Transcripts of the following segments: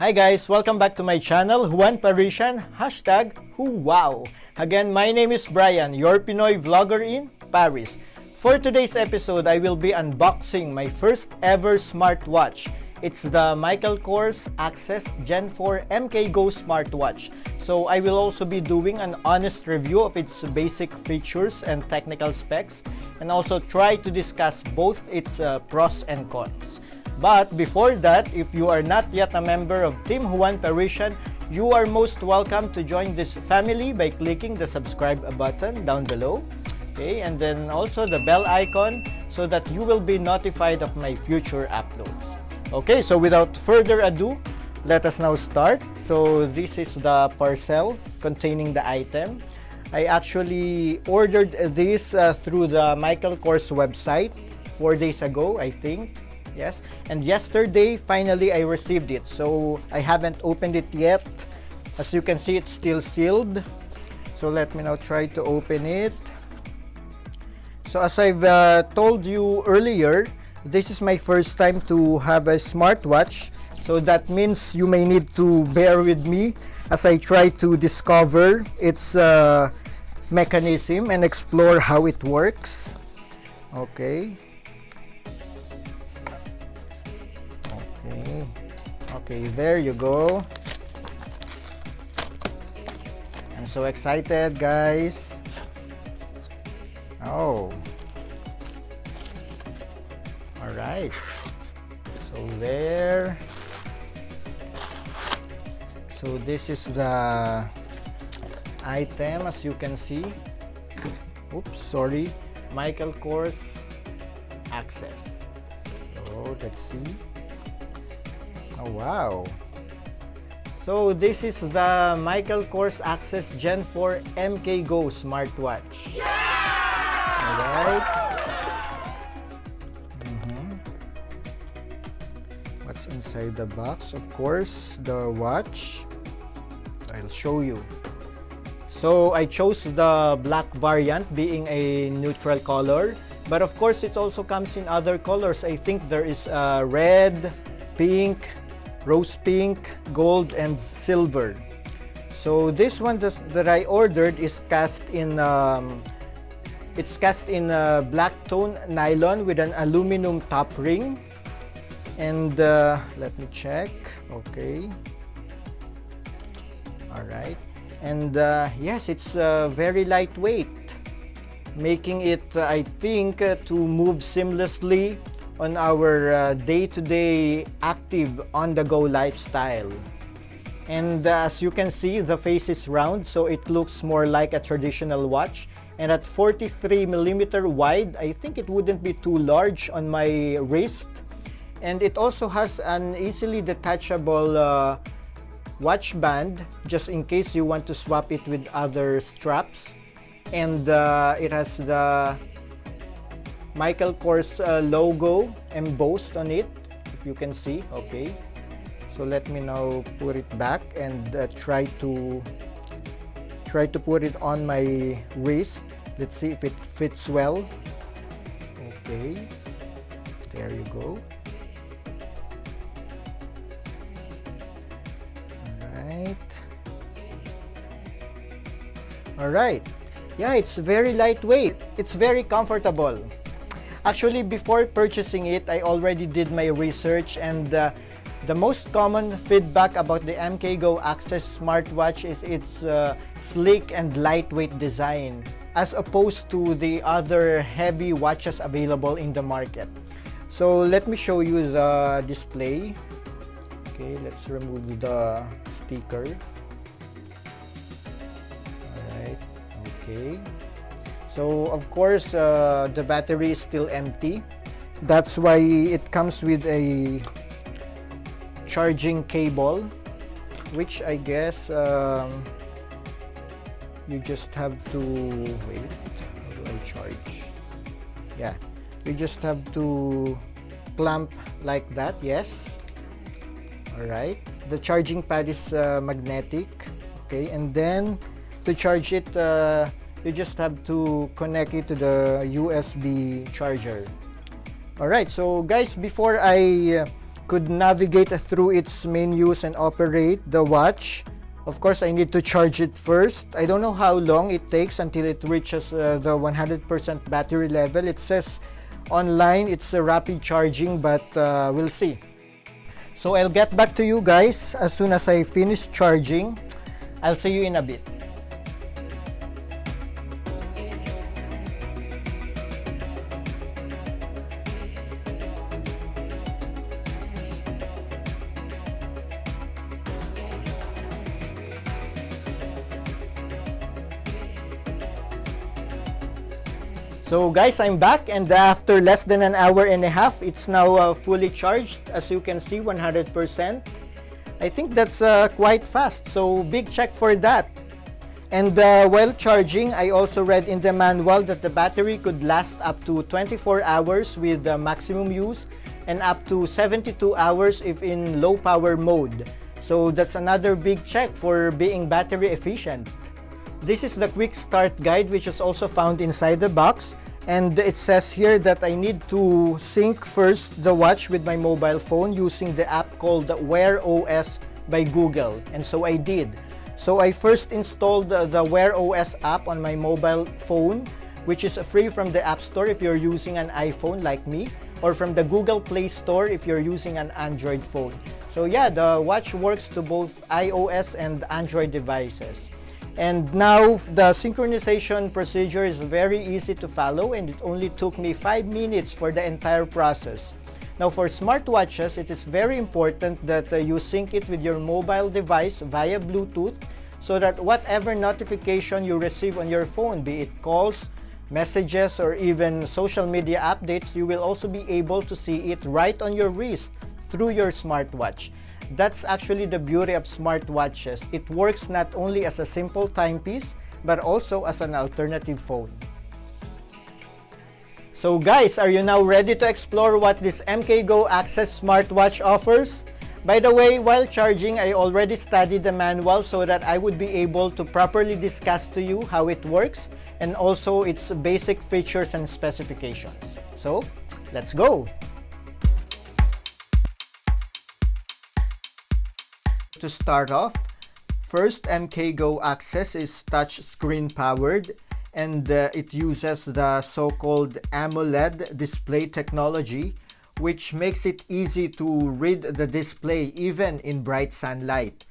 Hi guys, welcome back to my channel, Juan Parisian, hashtag #WOW. Again, my name is Brian, your Pinoy vlogger in Paris. For today's episode, I will be unboxing my first ever smartwatch. It's the MKGO Access Gen 4 MKGO Smartwatch. So I will also be doing an honest review of its basic features and technical specs, and also try to discuss both its pros and cons. But before that, if you are not yet a member of Team Juan Parisian, you are most welcome to join this family by clicking the subscribe button down below. Okay, and then also the bell icon so that you will be notified of my future uploads. Okay, so without further ado, let us now start. So this is the parcel containing the item. I actually ordered this through the MKGO's website 4 days ago, I think. Yes, and yesterday finally I received it. So I haven't opened it yet. As you can see, it's still sealed. So let me now try to open it. So as I've told you earlier, this is my first time to have a smartwatch. So that means you may need to bear with me as I try to discover its mechanism and explore how it works. Okay. Okay, there you go. I'm so excited, guys. Oh. All right. So there. So this is the item, as you can see. Oops, sorry. MKGO Access. So let's see. Oh, wow. So this is the MKGO Access Gen 4 MKGO Smartwatch. Yeah! Alright. What's inside the box? Of course, the watch. I'll show you. So I chose the black variant, being a neutral color. But of course, it also comes in other colors. I think there is red, pink, rose pink, gold, and silver. So this one that I ordered is cast in black tone nylon with an aluminum top ring. And let me check. Okay. All right. And yes, it's very lightweight, making it, I think, to move seamlessly on our day-to-day active on-the-go lifestyle. And as you can see, the face is round, so it looks more like a traditional watch. And at 43mm wide, I think it wouldn't be too large on my wrist. And it also has an easily detachable watch band, just in case you want to swap it with other straps. And it has the MKGO's logo embossed on it, if you can see. Okay, so let me now put it back and try to put it on my wrist. Let's see if it fits well. Okay, there you go. All right. Yeah, it's very lightweight. It's very comfortable. Actually, before purchasing it, I already did my research, and the most common feedback about the MKGO Access smartwatch is its sleek and lightweight design, as opposed to the other heavy watches available in the market. So let me show you the display. Okay, let's remove the sticker. Alright, okay. So of course, the battery is still empty. That's why it comes with a charging cable, which I guess you just have to wait. How do I charge? Yeah, you just have to clamp like that. Yes. All right. The charging pad is magnetic. Okay, and then to charge it, you just have to connect it to the USB charger. Alright, so guys, before I could navigate through its menus and operate the watch. Of course, I need to charge it first. I don't know how long it takes until it reaches the 100% battery level. It says online it's a rapid charging, but we'll see. So I'll get back to you guys as soon as I finish charging. I'll see you in a bit. So guys, I'm back, and after less than an hour and a half, it's now fully charged. As you can see, 100%. I think that's quite fast, so big check for that. And while charging, I also read in the manual that the battery could last up to 24 hours with maximum use and up to 72 hours if in low power mode. So that's another big check for being battery efficient. This is the quick start guide, which is also found inside the box. And it says here that I need to sync first the watch with my mobile phone using the app called Wear OS by Google. And so I did. So I first installed the Wear OS app on my mobile phone, which is free from the App Store if you're using an iPhone like me, or from the Google Play Store if you're using an Android phone. So yeah, the watch works to both iOS and Android devices. And now the synchronization procedure is very easy to follow, and it only took me 5 minutes for the entire process. Now for smartwatches, it is very important that you sync it with your mobile device via Bluetooth, so that whatever notification you receive on your phone, be it calls, messages, or even social media updates, you will also be able to see it right on your wrist through your smartwatch. That's actually the beauty of smartwatches. It works not only as a simple timepiece, but also as an alternative phone. So guys, are you now ready to explore what this MKGO Access smartwatch offers? By the way, while charging, I already studied the manual so that I would be able to properly discuss to you how it works and also its basic features and specifications. So, let's go! To start off, first, MKGO Access is touchscreen powered, and it uses the so-called AMOLED display technology, which makes it easy to read the display even in bright sunlight.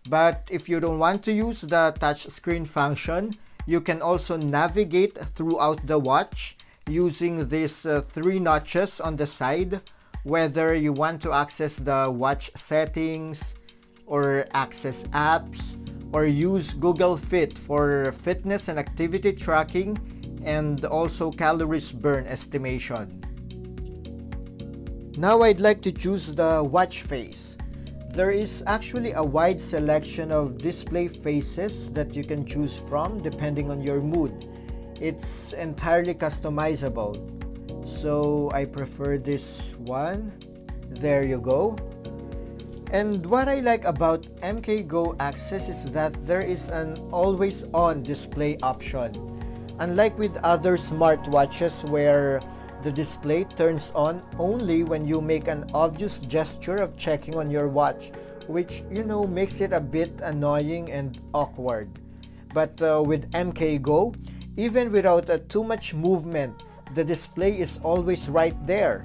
But if you don't want to use the touchscreen function, you can also navigate throughout the watch using these 3 notches on the side, whether you want to access the watch settings, or access apps, or use Google Fit for fitness and activity tracking, and also calories burn estimation. Now I'd like to choose the watch face. There is actually a wide selection of display faces that you can choose from depending on your mood. It's entirely customizable. So I prefer this one. There you go. And what I like about MKGO Access is that there is an always-on display option. Unlike with other smartwatches where the display turns on only when you make an obvious gesture of checking on your watch, which, you know, makes it a bit annoying and awkward. But with MKGO, even without too much movement, the display is always right there.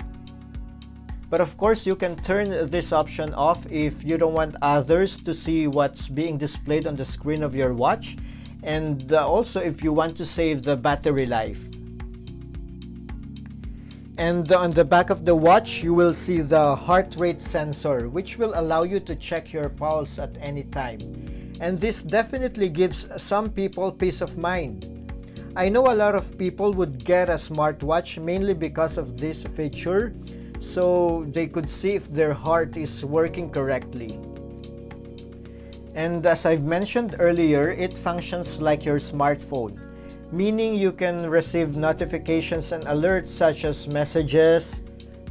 But of course, you can turn this option off if you don't want others to see what's being displayed on the screen of your watch, and also if you want to save the battery life. And on the back of the watch, you will see the heart rate sensor, which will allow you to check your pulse at any time. And this definitely gives some people peace of mind. I know a lot of people would get a smartwatch mainly because of this feature, so they could see if their heart is working correctly. And as I've mentioned earlier, it functions like your smartphone, meaning you can receive notifications and alerts such as messages,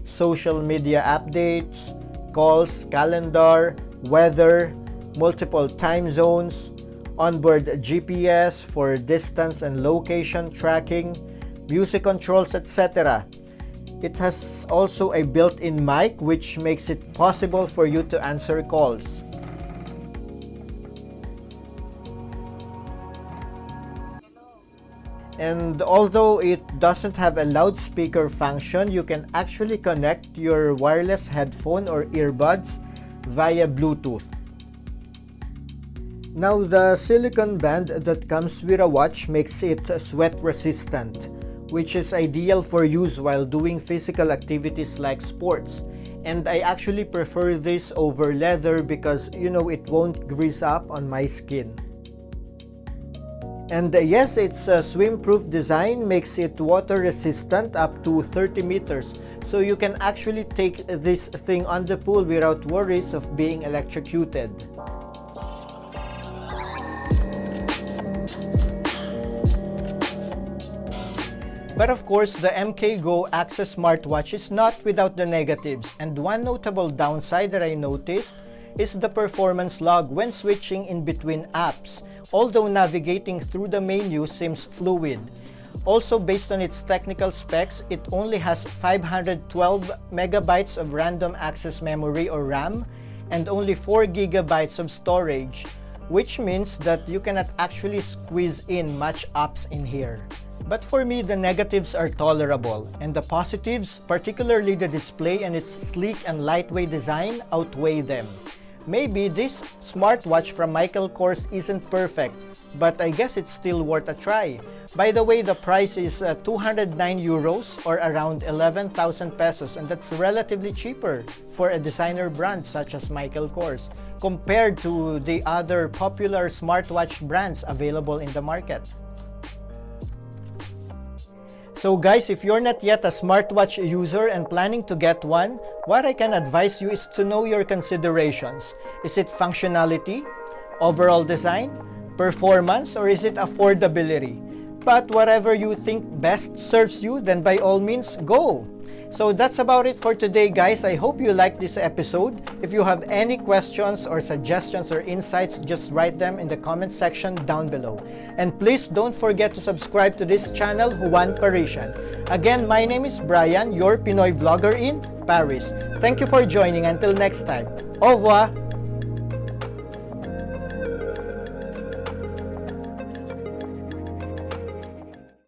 social media updates, calls, calendar, weather, multiple time zones, onboard GPS for distance and location tracking, music controls, etc. It has also a built-in mic which makes it possible for you to answer calls. And although it doesn't have a loudspeaker function, you can actually connect your wireless headphone or earbuds via Bluetooth. Now, the silicone band that comes with a watch makes it sweat resistant, which is ideal for use while doing physical activities like sports. And I actually prefer this over leather because, it won't grease up on my skin. And yes, its swim-proof design makes it water resistant up to 30 meters. So you can actually take this thing on the pool without worries of being electrocuted. But of course, the MKGO Access Smartwatch is not without the negatives. And one notable downside that I noticed is the performance log when switching in between apps, although navigating through the menu seems fluid. Also, based on its technical specs, it only has 512 megabytes of random access memory or RAM and only 4 gigabytes of storage, which means that you cannot actually squeeze in much apps in here. But for me, the negatives are tolerable, and the positives, particularly the display and its sleek and lightweight design, outweigh them. Maybe this smartwatch from Michael Kors isn't perfect, but I guess it's still worth a try. By the way, the price is 209 euros or around 11,000 pesos, and that's relatively cheaper for a designer brand such as Michael Kors compared to the other popular smartwatch brands available in the market. So guys, if you're not yet a smartwatch user and planning to get one, what I can advise you is to know your considerations. Is it functionality, overall design, performance, or is it affordability? But whatever you think best serves you, then by all means, go! So that's about it for today, guys. I hope you liked this episode. If you have any questions or suggestions or insights, just write them in the comment section down below. And please don't forget to subscribe to this channel, Juan Parisian. Again, my name is Brian, your Pinoy vlogger in Paris. Thank you for joining. Until next time. Au revoir!